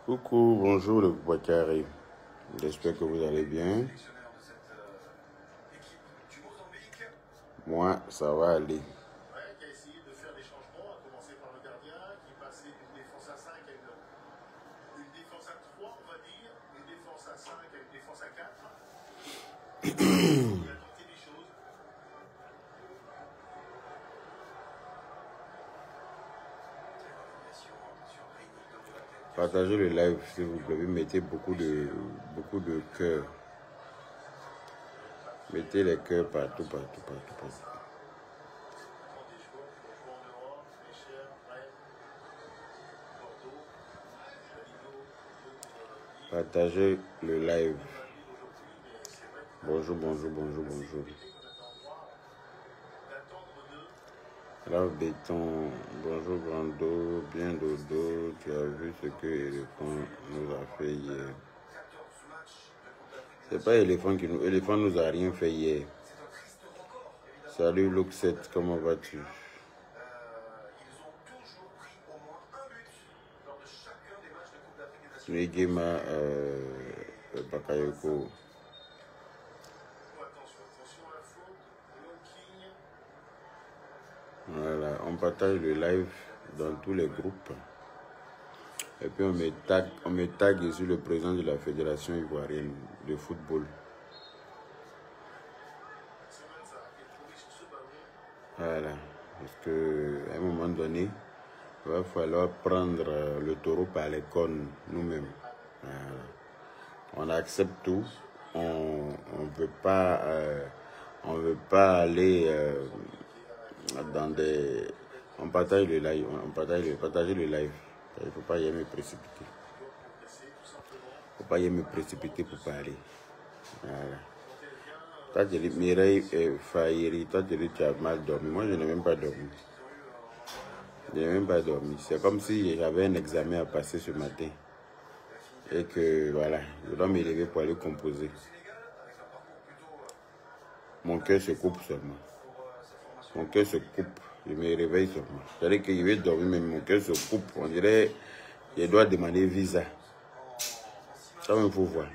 Coucou, bonjour le Bois-Carré. J'espère que vous allez bien. Moi, ça va aller. Partagez le live s'il vous plaît. Mettez beaucoup de cœurs. Mettez les cœurs partout. Partagez le live. Bonjour. Alors béton, bonjour Brando, bien dodo, tu as vu ce que Éléphant nous a fait hier. C'est pas Éléphant nous a rien fait hier. Salut Luxet, comment vas-tu? Negema Bakayoko. Voilà, on partage le live dans tous les groupes. Et puis on me tag ici le président de la Fédération ivoirienne de football. Voilà, parce qu'à un moment donné, il va falloir prendre le taureau par les cornes nous-mêmes. Voilà. On accepte tout, on veut pas aller dans des... On partage le live, partager le live. Il ne faut pas y me précipiter. Il ne faut pas y me précipiter pour parler. Voilà. Toi, tu dis, Mireille Faïri, toi, tu dis, tu as mal dormi. Moi, je n'ai même pas dormi. C'est comme si j'avais un examen à passer ce matin. Et que, voilà, je dois me lever pour aller composer. Mon cœur se coupe seulement. Mon cœur se coupe. Je me réveille seulement. C'est-à-dire que je vais dormir, mais mon cœur se coupe. On dirait que je dois demander visa. Ça, il faut voir.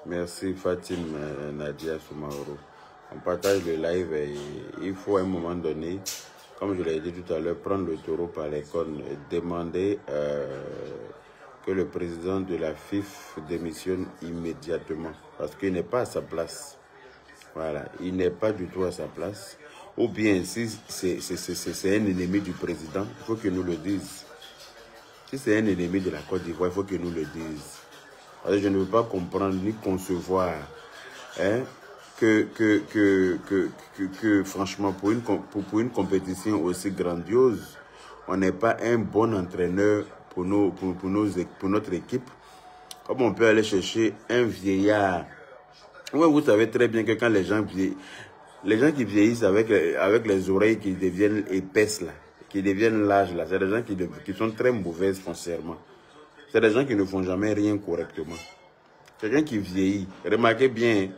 Merci Fatim Nadia Soumaoro. On partage le live et il faut à un moment donné, comme je l'ai dit tout à l'heure, prendre le taureau par les cornes et demander que le président de la FIF démissionne immédiatement parce qu'il n'est pas à sa place. Voilà, il n'est pas du tout à sa place. Ou bien si c'est un ennemi du président, il faut qu'il nous le dise. Si c'est un ennemi de la Côte d'Ivoire, il faut qu'il nous le dise. Alors, je ne veux pas comprendre ni concevoir que franchement, pour une compétition aussi grandiose, on n'est pas un bon entraîneur pour notre équipe. Comme on peut aller chercher un vieillard. Ouais, vous savez très bien que quand les gens qui vieillissent avec les oreilles qui deviennent épaisses, là, qui deviennent larges, là, c'est des gens qui sont très mauvaises foncièrement. C'est des gens qui ne font jamais rien correctement. Quelqu'un qui vieillit, remarquez bien,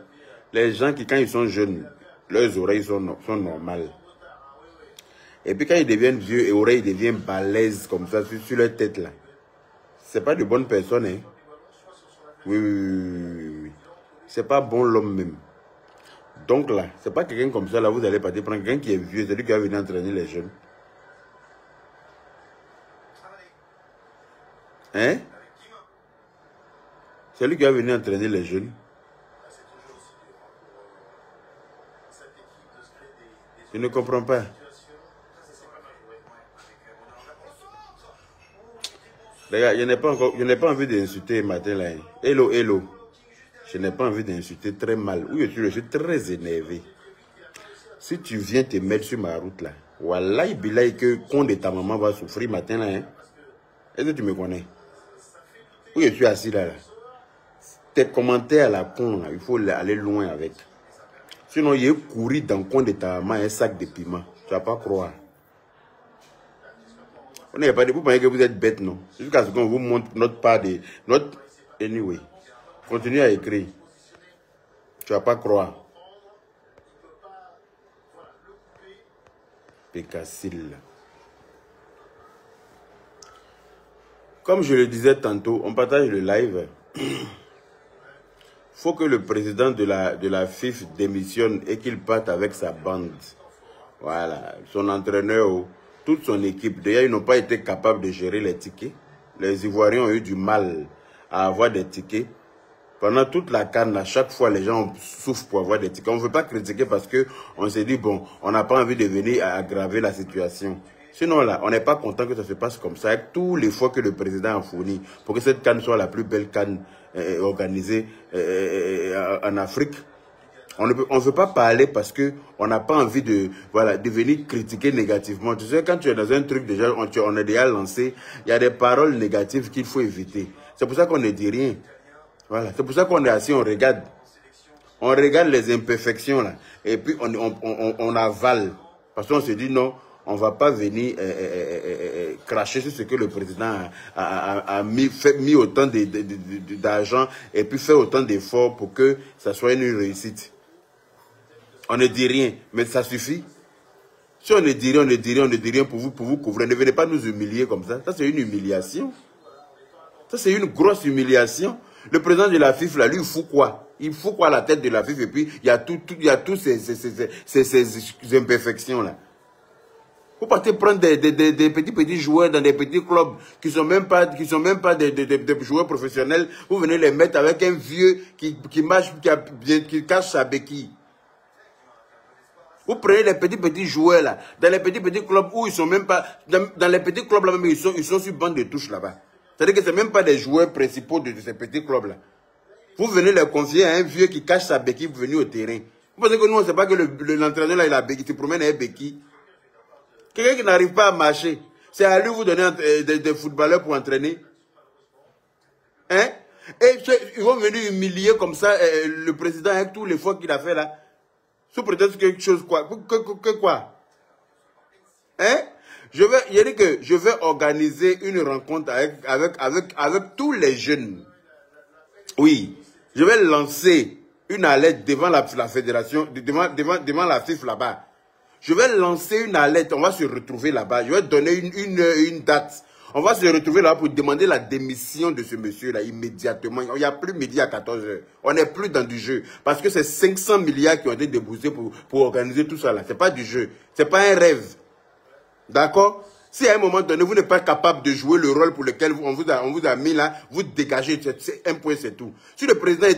les gens qui, quand ils sont jeunes, leurs oreilles sont normales. Et puis quand ils deviennent vieux, les oreilles deviennent balèzes comme ça sur leur tête là. C'est pas de bonnes personnes, hein. Oui. C'est pas bon l'homme même. Donc là, c'est pas quelqu'un comme ça là, vous allez partir prendre quelqu'un qui est vieux, c'est lui qui va venir entraîner les jeunes. Hein? C'est lui qui va venir entraîner les jeunes. Je ne comprends pas. Regarde, je n'ai pas envie d'insulter matin là. Hello. Je n'ai pas envie d'insulter très mal. Oui, je suis très énervé. Si tu viens te mettre sur ma route là, wallahi billahi que compte de ta maman va souffrir matin là. Hein? Est-ce que tu me connais? Oui, je suis assis là. Tes commentaires à la con là, il faut aller loin avec. Sinon, il est couru dans le coin de ta maman un sac de piment. Tu vas pas croire. On n'est pas de vous pensez que vous êtes bête, non? Jusqu'à ce qu'on vous montre notre part de notre. Anyway, continue à écrire. Tu vas pas croire. Pécacile. Comme je le disais tantôt, on partage le live. Faut que le président de la FIF démissionne et qu'il parte avec sa bande. Voilà, son entraîneur, toute son équipe. D'ailleurs, ils n'ont pas été capables de gérer les tickets. Les Ivoiriens ont eu du mal à avoir des tickets. Pendant toute la CAN, à chaque fois, les gens souffrent pour avoir des tickets. On ne veut pas critiquer parce qu'on s'est dit, bon, on n'a pas envie de venir aggraver la situation. Sinon, là, on n'est pas content que ça se passe comme ça, avec tous les efforts que le président a fournis pour que cette CAN soit la plus belle CAN organisée en Afrique. On ne veut pas parler parce qu'on n'a pas envie de venir critiquer négativement. Tu sais, quand tu es dans un truc, déjà, on est déjà lancé, il y a des paroles négatives qu'il faut éviter. C'est pour ça qu'on ne dit rien. Voilà, c'est pour ça qu'on est assis, on regarde. On regarde les imperfections là. Et puis on avale. Parce qu'on se dit non, on ne va pas venir cracher sur ce que le président a mis autant d'argent et puis fait autant d'efforts pour que ça soit une réussite. On ne dit rien, mais ça suffit. Si on ne dit rien, on ne dit rien pour vous couvrir. Ne venez pas nous humilier comme ça. Ça, c'est une humiliation. Ça, c'est une grosse humiliation. Le président de la FIF, là, lui, il fout quoi? Il fout quoi à la tête de la FIF? Et puis, il y a tous ces imperfections-là. Vous partez prendre des petits joueurs dans des petits clubs qui sont même pas des joueurs professionnels. Vous venez les mettre avec un vieux qui marche, qui cache sa béquille. Vous prenez les petits joueurs là, dans les petits clubs où ils sont même pas, dans les petits clubs là même, ils sont sur bande de touche là-bas. C'est-à-dire que ce n'est même pas des joueurs principaux de ces petits clubs-là. Vous venez les confier à un vieux qui cache sa béquille pour venir au terrain. Vous pensez que nous, on ne sait pas que l'entraîneur, là, il a béquille, il se promène avec béquille. Quelqu'un qui n'arrive pas à marcher, c'est à lui vous donner des footballeurs pour entraîner. Hein? Et ils vont venir humilier comme ça le président avec tous les fois qu'il a fait là. Sous prétexte quelque chose quoi? Quoi? Hein? Je vais organiser une rencontre avec tous les jeunes. Oui, je vais lancer une alerte devant la fédération, devant la FIF là-bas. Je vais lancer une alerte, on va se retrouver là-bas. Je vais donner une date. On va se retrouver là pour demander la démission de ce monsieur-là immédiatement. Il n'y a plus midi à 14 h. On n'est plus dans du jeu. Parce que c'est 500 milliards qui ont été déboursés pour organiser tout ça là. Ce n'est pas du jeu. Ce n'est pas un rêve. D'accord? Si à un moment donné, vous n'êtes pas capable de jouer le rôle pour lequel on vous a mis là, vous dégagez, c'est un point, c'est tout. Si le président ne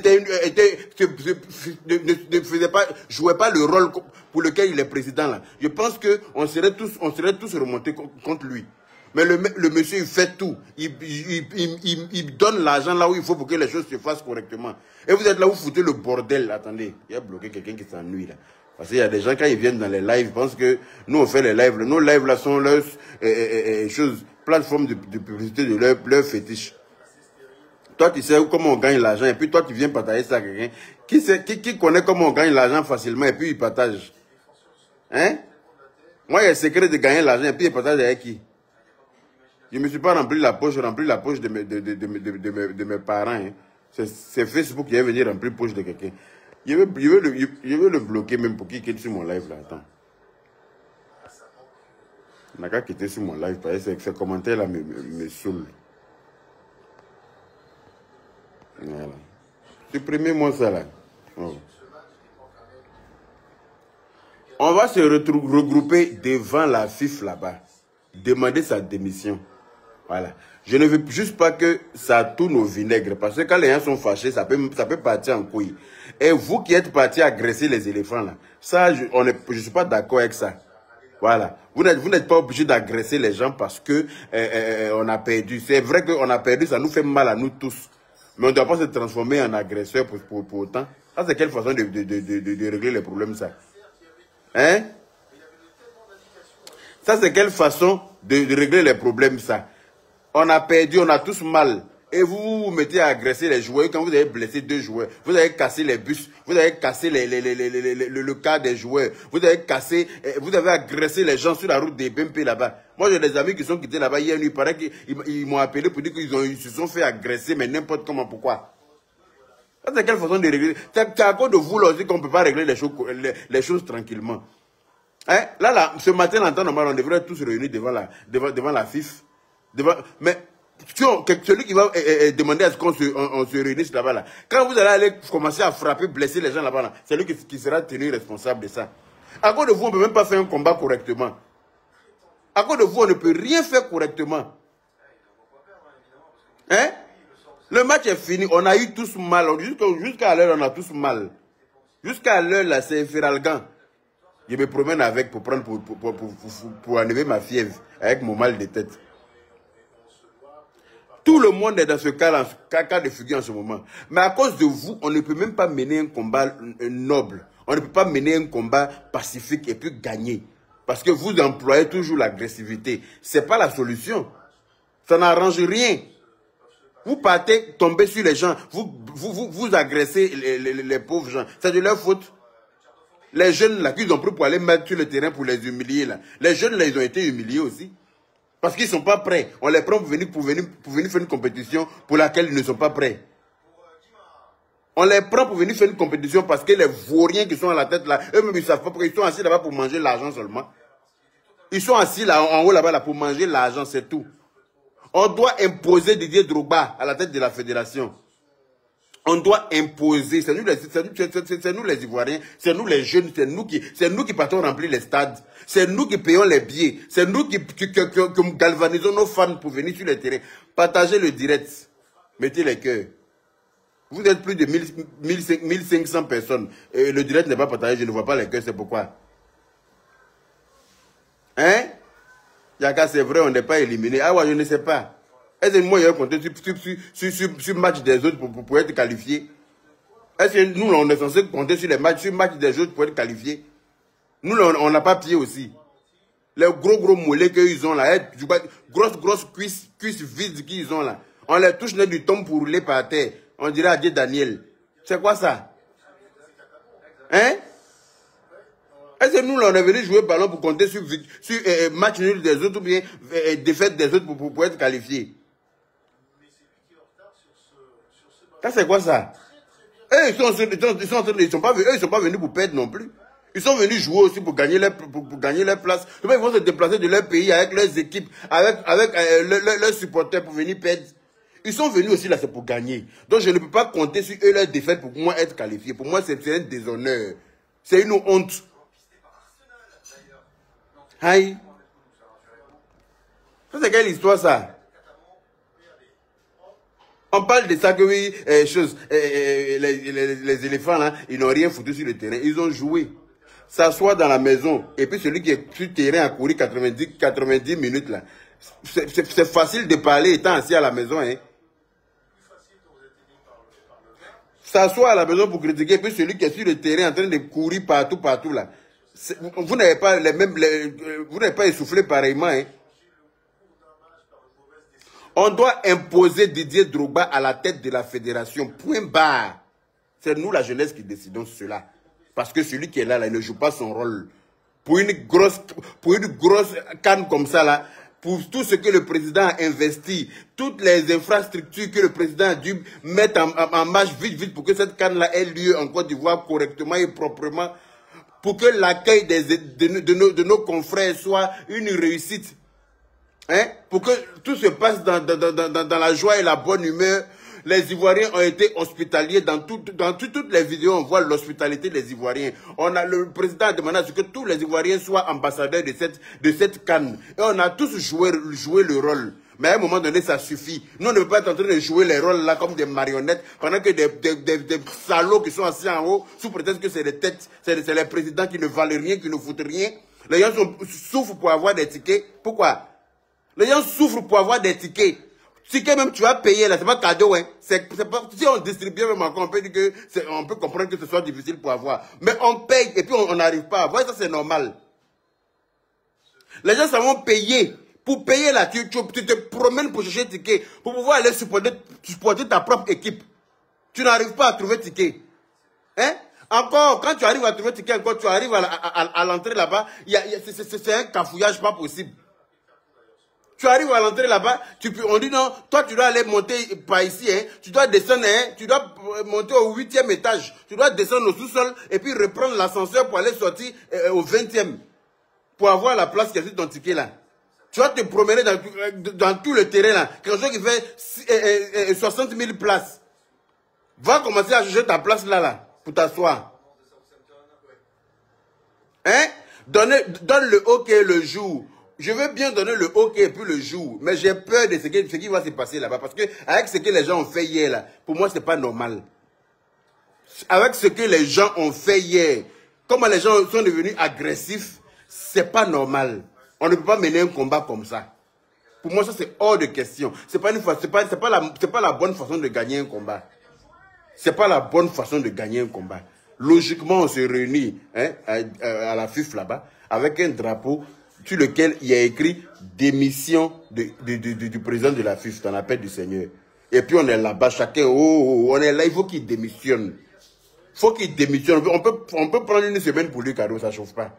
jouait pas le rôle pour lequel il est président là, je pense qu'on serait tous remontés contre lui. Mais le monsieur, il fait tout. Il donne l'argent là où il faut pour que les choses se fassent correctement. Et vous êtes là, vous foutez le bordel. Attendez, il y a bloqué quelqu'un qui s'ennuie là. Parce qu'il y a des gens, quand ils viennent dans les lives, ils pensent que nous, on fait les lives. Nos lives, là, sont leurs plateformes de publicité de leur fétiche. Toi, tu sais comment on gagne l'argent, et puis toi, tu viens partager ça à quelqu'un. Qui connaît comment on gagne l'argent facilement, et puis il partage? Hein? Moi, il y a le secret de gagner l'argent, et puis il partage avec qui? Je ne me suis pas rempli la poche, de mes parents. Hein. C'est Facebook qui est venu remplir la poche de quelqu'un. Je veux le bloquer même pour qu'il quitte sur mon live là. Attends. Il n'a qu'à quitter sur mon live parce que ces commentaires là me saoulent. Voilà. Supprimez-moi ça là. Oh. On va se regrouper devant la FIF là-bas. Demander sa démission. Voilà. Je ne veux juste pas que ça tourne au vinaigre. Parce que quand les gens sont fâchés, ça peut partir en couille. Et vous qui êtes partis agresser les éléphants, là, ça, je ne suis pas d'accord avec ça. Voilà. Vous n'êtes pas obligé d'agresser les gens parce que on a perdu. C'est vrai qu'on a perdu, ça nous fait mal à nous tous. Mais on ne doit pas se transformer en agresseur pour autant. Ça, c'est quelle façon de régler les problèmes, ça? Hein? Ça, c'est quelle façon de régler les problèmes, ça? On a perdu, on a tous mal. Et vous vous mettez à agresser les joueurs. Quand vous avez blessé 2 joueurs, vous avez cassé les bus, vous avez cassé le cas des joueurs, vous avez agressé les gens sur la route des BMP là-bas. Moi, j'ai des amis qui sont quittés là-bas hier nuit. Il paraît qu'ils m'ont appelé pour dire qu'ils se sont fait agresser, mais n'importe comment, pourquoi? Ça, c'est quelle façon de régler? C'est à cause de vous là aussi qu'on ne peut pas régler les choses tranquillement. Hein? Là, ce matin, en temps normal, on devrait tous réunir devant la FIF. Mais celui qui va demander à ce qu'on se réunisse là-bas, là. Quand vous allez aller commencer à frapper, blesser les gens là-bas, là, c'est lui qui sera tenu responsable de ça. À cause de vous, on ne peut même pas faire un combat correctement. À cause de vous, on ne peut rien faire correctement. Hein? Le match est fini, on a eu tous mal. Jusqu'à l'heure, on a tous mal. Jusqu'à l'heure, là, c'est Feralgan. Je me promène avec pour enlever ma fièvre, avec mon mal de tête. Tout le monde est dans ce cas de figure en ce moment. Mais à cause de vous, on ne peut même pas mener un combat noble. On ne peut pas mener un combat pacifique et puis gagner. Parce que vous employez toujours l'agressivité. Ce n'est pas la solution. Ça n'arrange rien. Vous partez tomber sur les gens. Vous agressez les pauvres gens. C'est de leur faute. Les jeunes là qu'ils ont pris pour aller mettre sur le terrain pour les humilier là. Les jeunes là, ils ont été humiliés aussi. Parce qu'ils ne sont pas prêts. On les prend pour venir faire une compétition pour laquelle ils ne sont pas prêts. On les prend pour venir faire une compétition parce que les vauriens qui sont à la tête là, eux-mêmes ils ne savent pas pourquoi ils sont assis là-bas pour manger l'argent seulement. Ils sont assis là, en haut là-bas là, pour manger l'argent, c'est tout. On doit imposer Didier Drogba à la tête de la fédération. On doit imposer, c'est nous les Ivoiriens, c'est nous les jeunes, c'est nous qui partons remplir les stades, c'est nous qui payons les billets, c'est nous qui galvanisons nos fans pour venir sur le terrain. Partagez le direct, mettez les cœurs. Vous êtes plus de 1500 personnes, et le direct n'est pas partagé, je ne vois pas les cœurs, c'est pourquoi. Hein? Yaka, c'est vrai, on n'est pas éliminé. Ah ouais, je ne sais pas. Est-ce que moi, il y a compté sur le match des autres pour être qualifié? Est-ce que nous, on est censé compter sur le match des autres pour être qualifié? Nous, on n'a pas pied aussi. Les gros mollets qu'ils ont là, grosses cuisses vides qu'ils ont là. On les touche du tombe pour rouler par terre. On dirait à Dieu Daniel. C'est quoi ça? Hein? Est-ce que nous, on est venu jouer ballon pour compter sur match nul des autres ou bien défaite des autres pour être qualifié? Ça, c'est quoi ça? Eux, ils sont pas venus pour perdre non plus. Ils sont venus jouer aussi pour gagner leur place. Ils vont se déplacer de leur pays avec leurs équipes, avec leurs supporters pour venir perdre. Ils sont venus aussi là, c'est pour gagner. Donc je ne peux pas compter sur eux leur défaite pour moi être qualifié. Pour moi, c'est un déshonneur. C'est une honte. Aïe. Ça, c'est quelle histoire ça? On parle de ça que oui, les éléphants là, ils n'ont rien foutu sur le terrain. Ils ont joué. S'asseoir dans la maison. Et puis celui qui est sur le terrain a couru 90 minutes là. C'est facile de parler étant assis à la maison. Hein. S'asseoir à la maison pour critiquer. Et puis celui qui est sur le terrain en train de courir partout là. Vous n'avez pas vous n'avez pas essoufflé pareillement. Hein. On doit imposer Didier Drogba à la tête de la fédération. Point barre. C'est nous, la jeunesse, qui décidons cela. Parce que celui qui est là, il ne joue pas son rôle. Pour une grosse canne comme ça, là, pour tout ce que le président a investi, toutes les infrastructures que le président a dû mettre en marche vite pour que cette canne-là ait lieu en Côte d'Ivoire correctement et proprement, pour que l'accueil de nos confrères soit une réussite. Hein? Pour que tout se passe dans la joie et la bonne humeur. Les Ivoiriens ont été hospitaliers dans toutes les vidéos. On voit l'hospitalité des Ivoiriens. Le président a demandé à ce que tous les Ivoiriens soient ambassadeurs de cette canne. Et on a tous joué le rôle. Mais à un moment donné, ça suffit. Nous, on ne peut pas être en train de jouer les rôles là comme des marionnettes pendant que des salauds qui sont assis en haut, sous prétexte que c'est des têtes, c'est les présidents qui ne valent rien, qui ne foutent rien. Les gens souffrent pour avoir des tickets. Pourquoi? Les gens souffrent pour avoir des tickets. Tickets même tu vas payer là, c'est pas cadeau, hein. Si on distribue même encore, on peut comprendre que ce soit difficile pour avoir. Mais on paye et puis on n'arrive pas à avoir, ça c'est normal. Les gens ça vont payer. Pour payer là, tu te promènes pour chercher ticket, pour pouvoir aller supporter ta propre équipe. Tu n'arrives pas à trouver ticket. Hein? Encore, quand tu arrives à trouver ticket, encore tu arrives à l'entrée là-bas, c'est un cafouillage pas possible. Tu arrives à l'entrée là-bas, on dit non, toi tu dois aller monter par ici, hein, tu dois descendre, hein, tu dois monter au 8e étage, tu dois descendre au sous-sol et puis reprendre l'ascenseur pour aller sortir au 20e, pour avoir la place qui est sur ton ticket là. Tu vas te promener dans tout le terrain là. Quelque chose qui fait 60 000 places. Va commencer à chercher ta place là, pour t'asseoir. Hein? Donne le OK le jour. Je veux bien donner le OK et puis le jour. Mais j'ai peur de ce qui va se passer là-bas. Parce que avec ce que les gens ont fait hier là, pour moi, c'est pas normal. Avec ce que les gens ont fait hier, comment les gens sont devenus agressifs, c'est pas normal. On ne peut pas mener un combat comme ça. Pour moi, ça c'est hors de question. C'est pas la bonne façon de gagner un combat. C'est pas la bonne façon de gagner un combat. Logiquement, on se réunit hein, à la FIF là-bas avec un drapeau sur lequel il y a écrit démission du président de la FIF dans la paix du Seigneur. Et puis on est là-bas, chacun, on est là, il faut qu'il démissionne. Il faut qu'il démissionne. On peut prendre une semaine pour lui, cadeau, ça ne chauffe pas.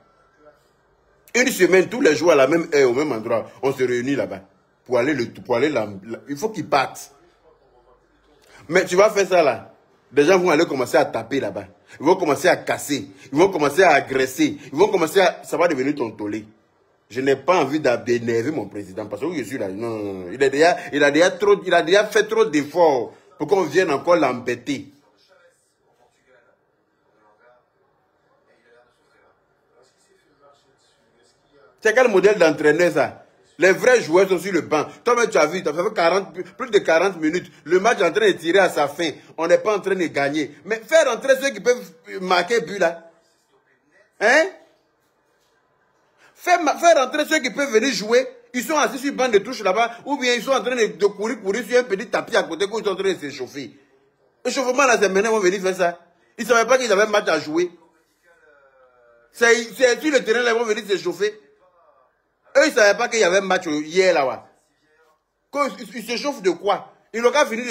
Une semaine, tous les jours à la même heure, au même endroit, on se réunit là-bas. Il faut qu'il parte. Mais tu vas faire ça là. Des gens vont aller commencer à taper là-bas. Ils vont commencer à casser. Ils vont commencer à agresser. Ils vont commencer à... Ça va devenir ton tollé. Je n'ai pas envie d'énerver mon président. Parce que je suis là. Non. Il a déjà fait trop d'efforts pour qu'on vienne encore l'embêter. C'est quel modèle d'entraîneur ça? Les vrais joueurs sont sur le banc. Toi-même, tu as vu, tu as fait plus de 40 minutes. Le match est en train de tirer à sa fin. On n'est pas en train de gagner. Mais faire entrer ceux qui peuvent marquer but là. Hein? Faire entrer ceux qui peuvent venir jouer. Ils sont assis sur le banc de touche là-bas. Ou bien ils sont en train de courir sur un petit tapis à côté. Ils sont en train de s'échauffer. L'échauffement là, c'est maintenant qu'ils vont venir faire ça. Ils ne savaient pas qu'ils avaient un match à jouer. C'est sur le terrain là, ils vont venir s'échauffer. Eux, ils ne savaient pas qu'il y avait un match hier là-bas. Ils se chauffent de quoi? Ils n'ont qu'à finir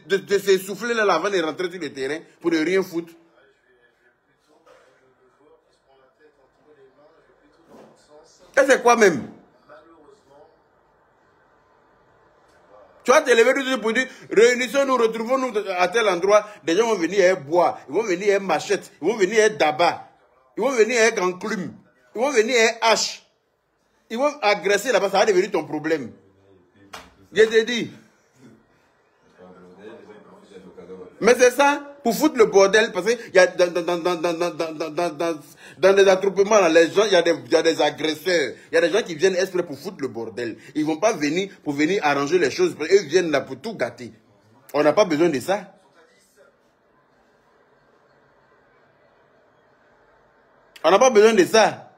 de s'essouffler là avant de rentrer sur le terrain pour ne rien foutre. Et c'est quoi même? Tu vas te lever pour dire, réunissons-nous, retrouvons-nous à tel endroit. Des gens vont venir avec bois, ils vont venir avec machette, ils vont venir avec dabat, ils vont venir avec enclume, ils vont venir avec hache. Ils vont agresser là-bas, ça va devenir ton problème. Je te dis. Mais c'est ça, pour foutre le bordel, parce qu'il y a dans des attroupements, là, les gens, il y a des agresseurs, il y a des gens qui viennent exprès pour foutre le bordel. Ils ne vont pas venir pour venir arranger les choses, eux viennent là pour tout gâter. On n'a pas besoin de ça. On n'a pas besoin de ça.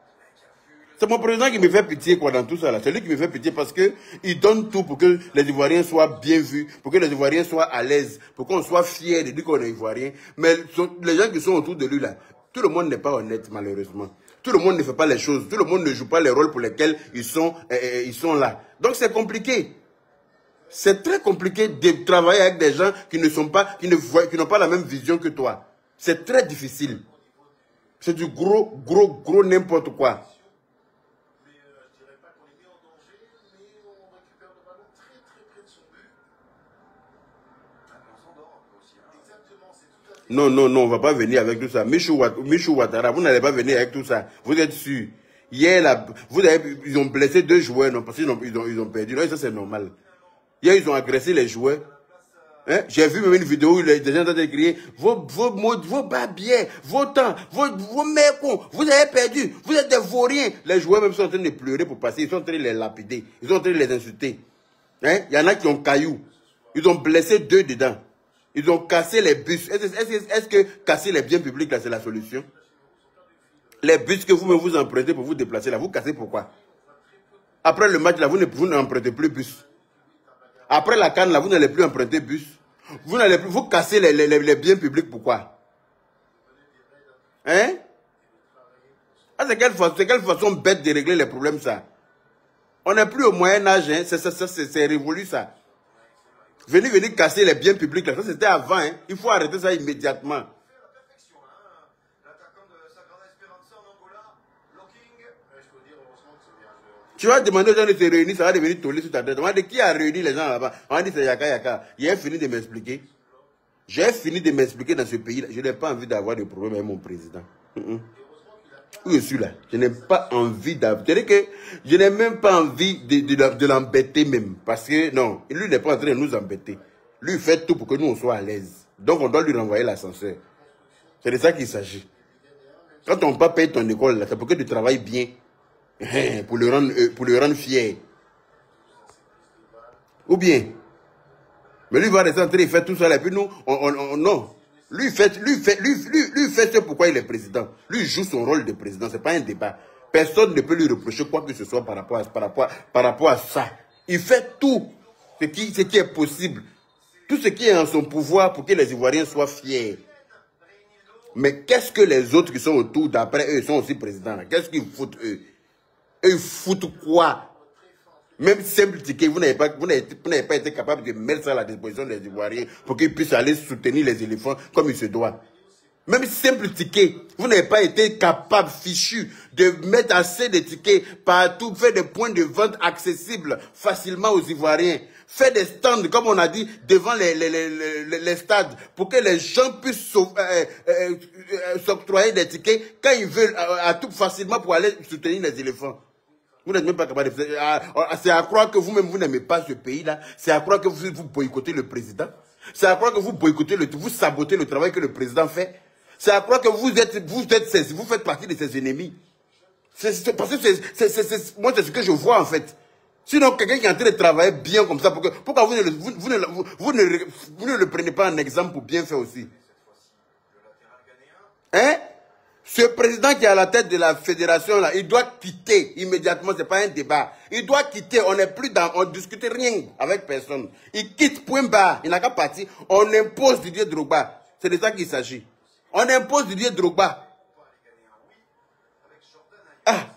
C'est mon président qui me fait pitié quoi, dans tout ça. C'est lui qui me fait pitié parce qu'il donne tout pour que les Ivoiriens soient bien vus, pour que les Ivoiriens soient à l'aise, pour qu'on soit fiers de dire qu'on est Ivoirien. Mais les gens qui sont autour de lui, là, tout le monde n'est pas honnête malheureusement. Tout le monde ne fait pas les choses. Tout le monde ne joue pas les rôles pour lesquels ils sont là. Donc c'est compliqué. C'est très compliqué de travailler avec des gens qui n'ont pas la même vision que toi. C'est très difficile. C'est du gros n'importe quoi. Non, on ne va pas venir avec tout ça. Michou Ouattara, vous n'allez pas venir avec tout ça. Vous êtes sûr. Hier, là, ils ont blessé 2 joueurs, non, parce qu'ils ont perdu. Non, ça c'est normal. Hier, ils ont agressé les joueurs. Hein? J'ai vu même une vidéo où les gens ont crié vos babiers, vos temps, vos mécons, vous avez perdu, vous êtes des vauriens. Les joueurs même sont en train de pleurer pour passer, ils sont en train de les lapider, ils sont en train de les insulter. Hein? Il y en a qui ont caillou. Ils ont blessé 2 dedans. Ils ont cassé les bus. Est-ce que casser les biens publics, là, c'est la solution? Les bus que vous-même vous empruntez pour vous déplacer, là, vous cassez pourquoi? Après le match, là, vous n'empruntez plus bus. Après la CAN, là, vous n'allez plus emprunter bus. Vous cassez les biens publics, pourquoi? Hein? Ah, c'est quelle façon bête de régler les problèmes, ça? On n'est plus au Moyen-Âge, hein? C'est révolu, ça. Venir casser les biens publics, là, ça c'était avant, hein. Il faut arrêter ça immédiatement. Tu vas demander aux gens de se réunir, ça va devenir tollé sur ta tête. On va dire qui a réuni les gens là-bas? On va dire c'est Yaka. J'ai fini de m'expliquer. J'ai fini de m'expliquer dans ce pays-là. Je n'ai pas envie d'avoir de problème avec mon président. où je suis là. Je n'ai pas envie d'habiter. Que je n'ai même pas envie de l'embêter même. Parce que non, lui n'est pas en train de nous embêter. Lui il fait tout pour que nous on soit à l'aise. Donc on doit lui renvoyer l'ascenseur. C'est de ça qu'il s'agit. Quand on ne peut pas payer ton école, c'est pour que tu travailles bien. Pour le rendre fier. Ou bien. Mais lui va rester en train de faire tout ça. Et puis nous, non. Lui fait ce pourquoi il est président. Lui joue son rôle de président. Ce n'est pas un débat. Personne ne peut lui reprocher quoi que ce soit par rapport à ça. Il fait tout ce qui est possible. Tout ce qui est en son pouvoir pour que les Ivoiriens soient fiers. Mais qu'est-ce que les autres qui sont autour, d'après eux, sont aussi présidents? Qu'est-ce qu'ils foutent eux? Eux, ils foutent quoi? Même simple ticket, vous n'avez pas été capable de mettre ça à la disposition des Ivoiriens pour qu'ils puissent aller soutenir les éléphants comme il se doit. Même simple ticket, vous n'avez pas été capable, fichu, de mettre assez de tickets partout, faire des points de vente accessibles facilement aux Ivoiriens. Faire des stands, comme on a dit, devant les stades, pour que les gens puissent s'octroyer des tickets quand ils veulent, à tout facilement pour aller soutenir les éléphants. Vous n'êtes même pas capable de faire. C'est à croire que vous-même, vous n'aimez pas ce pays-là. C'est à croire que vous boycottez le président. C'est à croire que vous boycottez, vous sabotez le travail que le président fait. C'est à croire que vous faites partie de ses ennemis. Parce que moi, c'est ce que je vois en fait. Sinon, quelqu'un qui est en train de travailler bien comme ça, pourquoi vous ne le prenez pas en exemple pour bien faire aussi? Hein? Ce président qui est à la tête de la fédération, là, il doit quitter immédiatement, ce n'est pas un débat. Il doit quitter, on n'est plus dans, on ne discute rien avec personne. Il quitte, point barre, il n'a qu'à partir. On impose Didier Drogba. C'est de ça qu'il s'agit. On impose Didier Drogba. Ah!